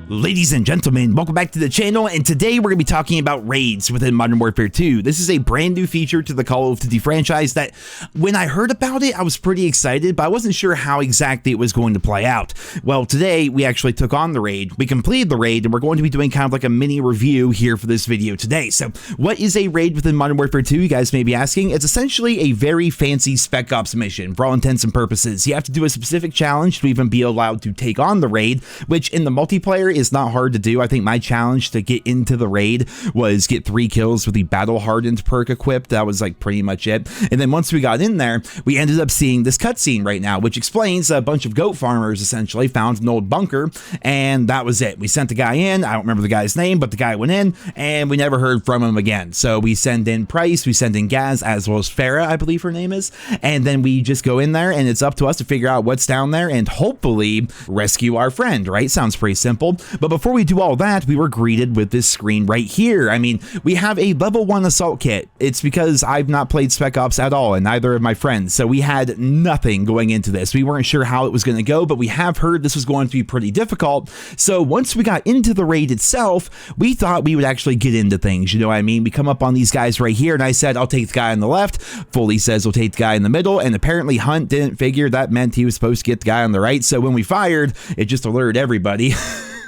Ladies and gentlemen, welcome back to the channel, and today we're going to be talking about raids within Modern Warfare 2. This is a brand new feature to the Call of Duty franchise that, when I heard about it, I was pretty excited, but I wasn't sure how exactly it was going to play out. Well, today we actually took on the raid, we completed the raid, and we're going to be doing kind of like a mini review here for this video today. So, what is a raid within Modern Warfare 2, you guys may be asking? It's essentially a very fancy Spec Ops mission, for all intents and purposes. You have to do a specific challenge to even be allowed to take on the raid, which in the multiplayer is not hard to do. I think my challenge to get into the raid was get 3 kills with the battle hardened perk equipped. That was like pretty much it. And then once we got in there, we ended up seeing this cutscene right now, which explains a bunch of goat farmers essentially found an old bunker, and that was it. We sent the guy in. I don't remember the guy's name, but the guy went in, and we never heard from him again. So we send in Price, we send in Gaz, as well as Farah, I believe her name is, and then we just go in there, and it's up to us to figure out what's down there and hopefully rescue our friend, right? Sounds pretty simple. But before we do all that, we were greeted with this screen right here. I mean, we have a level 1 assault kit. It's because I've not played Spec Ops at all, and neither of my friends, so we had nothing going into this. We weren't sure how it was going to go, but we have heard this was going to be pretty difficult. So once we got into the raid itself, we thought we would actually get into things, you know what I mean? We come up on these guys right here, and I said, I'll take the guy on the left. Foley says, we'll take the guy in the middle, and apparently Hunt didn't figure that meant he was supposed to get the guy on the right, so when we fired, it just alerted everybody.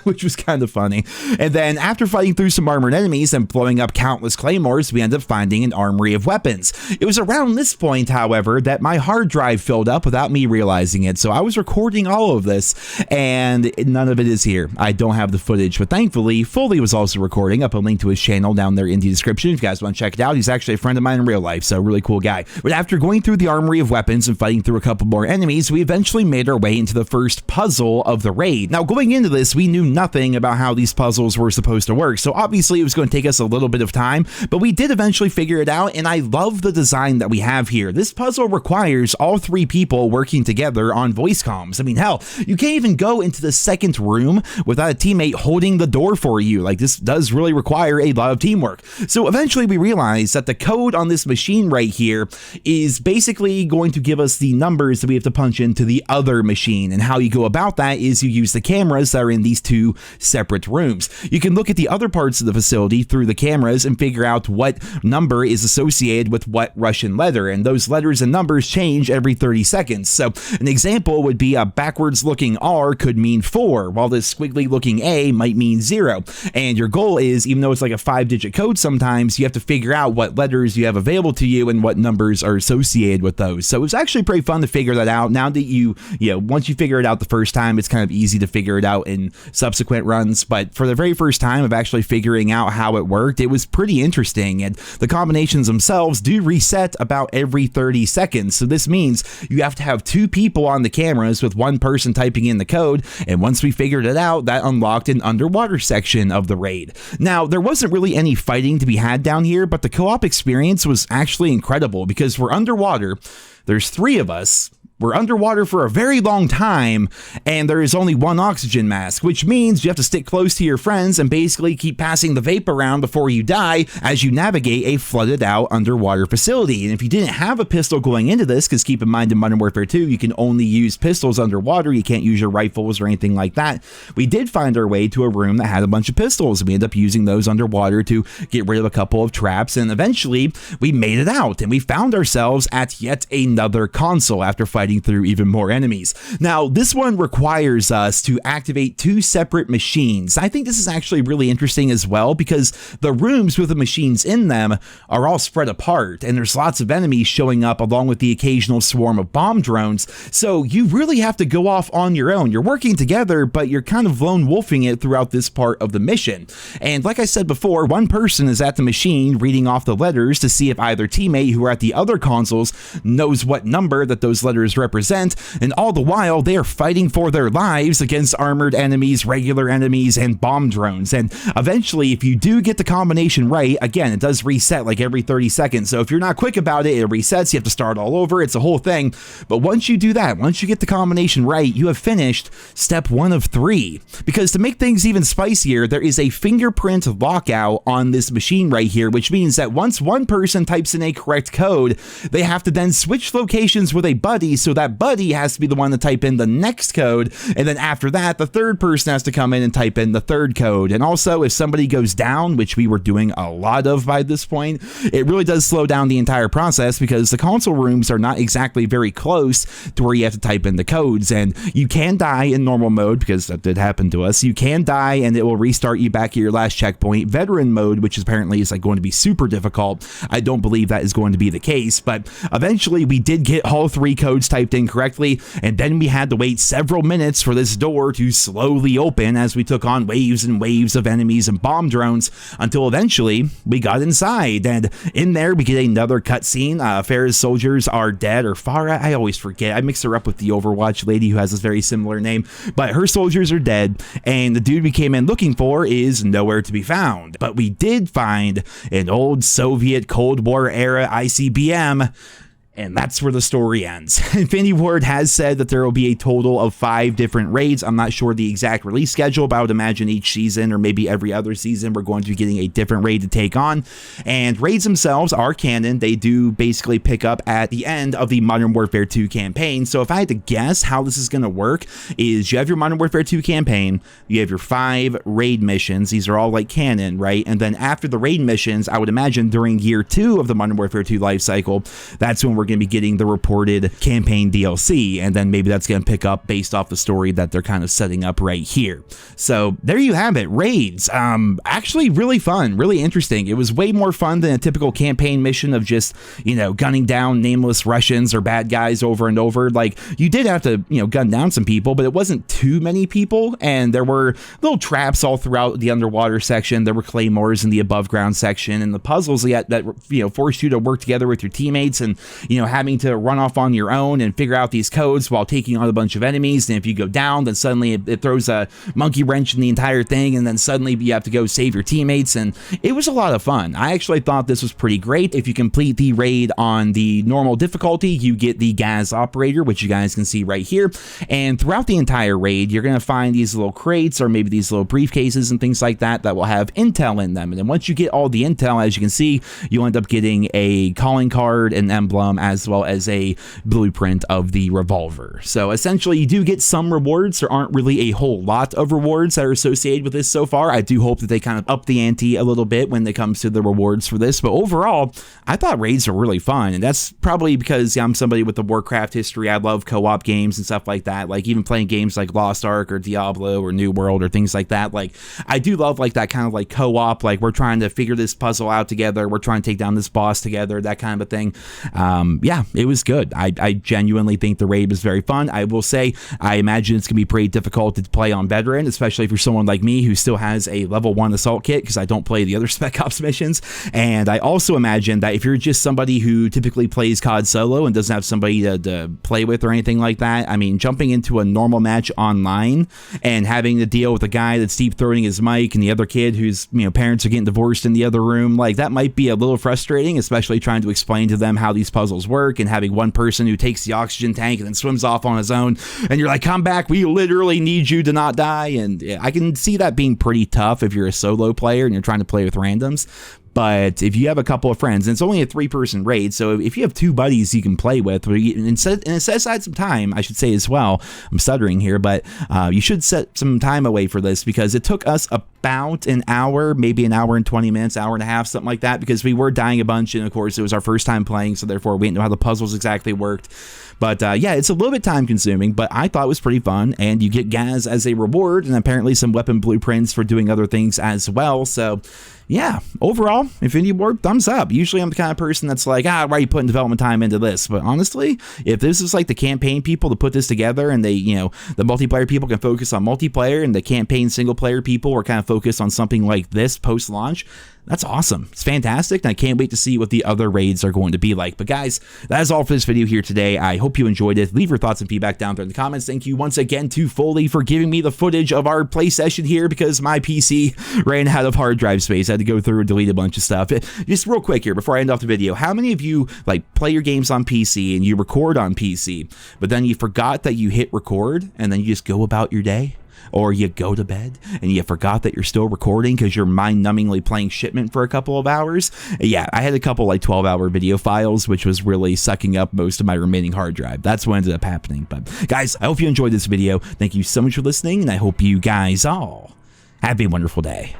Which was kind of funny. And then after fighting through some armored enemies and blowing up countless claymores, we ended up finding an armory of weapons. It was around this point, however, that my hard drive filled up without me realizing it. So I was recording all of this, and none of it is here. I don't have the footage, but thankfully, Foley was also recording. Up a link to his channel down there in the description if you guys want to check it out. He's actually a friend of mine in real life, so really cool guy. But after going through the armory of weapons and fighting through a couple more enemies, we eventually made our way into the first puzzle of the raid. Now, going into this, we knew nothing about how these puzzles were supposed to work, so obviously it was going to take us a little bit of time, but we did eventually figure it out, and I love the design that we have here. This puzzle requires all 3 people working together on voice comms. I mean, hell, you can't even go into the second room without a teammate holding the door for you. Like, this does really require a lot of teamwork. So eventually we realized that the code on this machine right here is basically going to give us the numbers that we have to punch into the other machine, and how you go about that is you use the cameras that are in these 2 separate rooms. You can look at the other parts of the facility through the cameras and figure out what number is associated with what Russian letter, and those letters and numbers change every 30 seconds. So an example would be a backwards looking R could mean 4, while this squiggly looking A might mean 0. And your goal is, even though it's like a 5-digit code sometimes, you have to figure out what letters you have available to you and what numbers are associated with those. So it was actually pretty fun to figure that out. Now that once you figure it out the first time, it's kind of easy to figure it out in subsequent runs, but for the very first time of actually figuring out how it worked, it was pretty interesting, and the combinations themselves do reset about every 30 seconds, so this means you have to have 2 people on the cameras with 1 person typing in the code, and once we figured it out, that unlocked an underwater section of the raid. Now, there wasn't really any fighting to be had down here, but the co-op experience was actually incredible, because we're underwater, there's 3 of us, we're underwater for a very long time, and there is only 1 oxygen mask, which means you have to stick close to your friends and basically keep passing the vape around before you die as you navigate a flooded out underwater facility. And if you didn't have a pistol going into this, because keep in mind in Modern Warfare 2, you can only use pistols underwater, you can't use your rifles or anything like that, we did find our way to a room that had a bunch of pistols, and we ended up using those underwater to get rid of a couple of traps, and eventually we made it out, and we found ourselves at yet another console after fighting through even more enemies. Now, this one requires us to activate 2 separate machines. I think this is actually really interesting as well, because the rooms with the machines in them are all spread apart, and there's lots of enemies showing up along with the occasional swarm of bomb drones, so you really have to go off on your own. You're working together, but you're kind of lone wolfing it throughout this part of the mission. And like I said before, 1 person is at the machine reading off the letters to see if either teammate who are at the other consoles knows what number that those letters soldiers represent, and all the while they are fighting for their lives against armored enemies, regular enemies, and bomb drones. And eventually, if you do get the combination right, again, it does reset like every 30 seconds. So if you're not quick about it, it resets. You have to start all over. It's a whole thing. But once you do that, once you get the combination right, you have finished step 1 of 3. Because to make things even spicier, there is a fingerprint lockout on this machine right here, which means that once one person types in a correct code, they have to then switch locations with a buddy, so that buddy has to be the one to type in the next code, and then after that, the third person has to come in and type in the third code. And also, if somebody goes down, which we were doing a lot of by this point, it really does slow down the entire process because the console rooms are not exactly very close to where you have to type in the codes, and you can die in normal mode because that did happen to us. You can die and it will restart you back at your last checkpoint. Veteran mode, which apparently is like going to be super difficult, I don't believe that is going to be the case, but eventually we did get all 3 codes typed in correctly, and then we had to wait several minutes for this door to slowly open as we took on waves and waves of enemies and bomb drones until eventually we got inside. And in there we get another cutscene. Farah's soldiers are dead, or Farah, I always forget. I mix her up with the Overwatch lady who has this very similar name, but her soldiers are dead, and the dude we came in looking for is nowhere to be found. But we did find an old Soviet Cold War era ICBM, and that's where the story ends. Infinity Ward has said that there will be a total of 5 different raids. I'm not sure the exact release schedule, but I would imagine each season or maybe every other season we're going to be getting a different raid to take on. And raids themselves are canon. They do basically pick up at the end of the Modern Warfare 2 campaign. So if I had to guess how this is going to work, is you have your Modern Warfare 2 campaign, you have your 5 raid missions. These are all like canon, right? And then after the raid missions, I would imagine during year 2 of the Modern Warfare 2 life cycle, that's when we're going to be getting the reported campaign DLC, and then maybe that's going to pick up based off the story that they're kind of setting up right here. So there you have it, raids. Actually really fun, really interesting. It was way more fun than a typical campaign mission of just, you know, gunning down nameless Russians or bad guys over and over. Like, you did have to, you know, gun down some people, but it wasn't too many people, and there were little traps all throughout the underwater section. There were claymores in the above ground section, and the puzzles that you know, forced you to work together with your teammates, and, you know, having to run off on your own and figure out these codes while taking on a bunch of enemies. And if you go down, then suddenly it throws a monkey wrench in the entire thing, and then suddenly you have to go save your teammates, and it was a lot of fun. I actually thought this was pretty great. If you complete the raid on the normal difficulty, you get the gas operator, which you guys can see right here, and throughout the entire raid you're going to find these little crates or maybe these little briefcases and things like that that will have intel in them. And then once you get all the intel, as you can see, you'll end up getting a calling card, an emblem, as well as a blueprint of the revolver. So essentially you do get some rewards. There aren't really a whole lot of rewards that are associated with this so far. I do hope that they kind of up the ante a little bit when it comes to the rewards for this, but overall I thought raids were really fun, and that's probably because I'm somebody with a Warcraft history. I love co-op games and stuff like that, like even playing games like Lost Ark or Diablo or New World or things like that. Like, I do love like that kind of like co-op, like we're trying to figure this puzzle out together, we're trying to take down this boss together, that kind of a thing. Yeah, it was good. I genuinely think the raid was very fun. I will say, I imagine it's gonna be pretty difficult to play on veteran, especially if you're someone like me who still has a level 1 assault kit, because I don't play the other Spec Ops missions. And I also imagine that if you're just somebody who typically plays COD solo and doesn't have somebody to play with or anything like that, I mean, jumping into a normal match online and having to deal with a guy that's deep throating his mic and the other kid whose, you know, parents are getting divorced in the other room, like that might be a little frustrating, especially trying to explain to them how these puzzles work, and having one person who takes the oxygen tank and then swims off on his own, and you're like, come back, we literally need you to not die. And I can see that being pretty tough if you're a solo player and you're trying to play with randoms. But if you have a couple of friends, and it's only a 3-person raid, so if you have 2 buddies you can play with, and set aside some time, I should say as well, I'm stuttering here, but you should set some time away for this, because it took us about an hour, maybe an hour and 20 minutes, hour and a half, something like that, because we were dying a bunch, and of course it was our first time playing, so therefore we didn't know how the puzzles exactly worked. But yeah, it's a little bit time consuming, but I thought it was pretty fun, and you get gas as a reward, and apparently some weapon blueprints for doing other things as well. So yeah, overall, Infinity Ward, thumbs up. Usually I'm the kind of person that's like, why are you putting development time into this? But honestly, if this is like the campaign people to put this together, and they, you know, the multiplayer people can focus on multiplayer, and the campaign single player people are kind of focused on something like this post-launch, That's awesome. It's fantastic, and I can't wait to see what the other raids are going to be like. But guys, that is all for this video here today. I hope you enjoyed it. Leave your thoughts and feedback down there in the comments. Thank you once again to Foley for giving me the footage of our play session here because my PC ran out of hard drive space. I had to go through and delete a bunch of stuff. Just real quick here before I end off the video, how many of you like play your games on PC and you record on PC, but then you forgot that you hit record and then you just go about your day? Or you go to bed and you forgot that you're still recording because you're mind-numbingly playing Shipment for a couple of hours? Yeah, I had a couple like 12-hour video files, which was really sucking up most of my remaining hard drive. That's what ended up happening. But guys, I hope you enjoyed this video. Thank you so much for listening, and I hope you guys all have a wonderful day.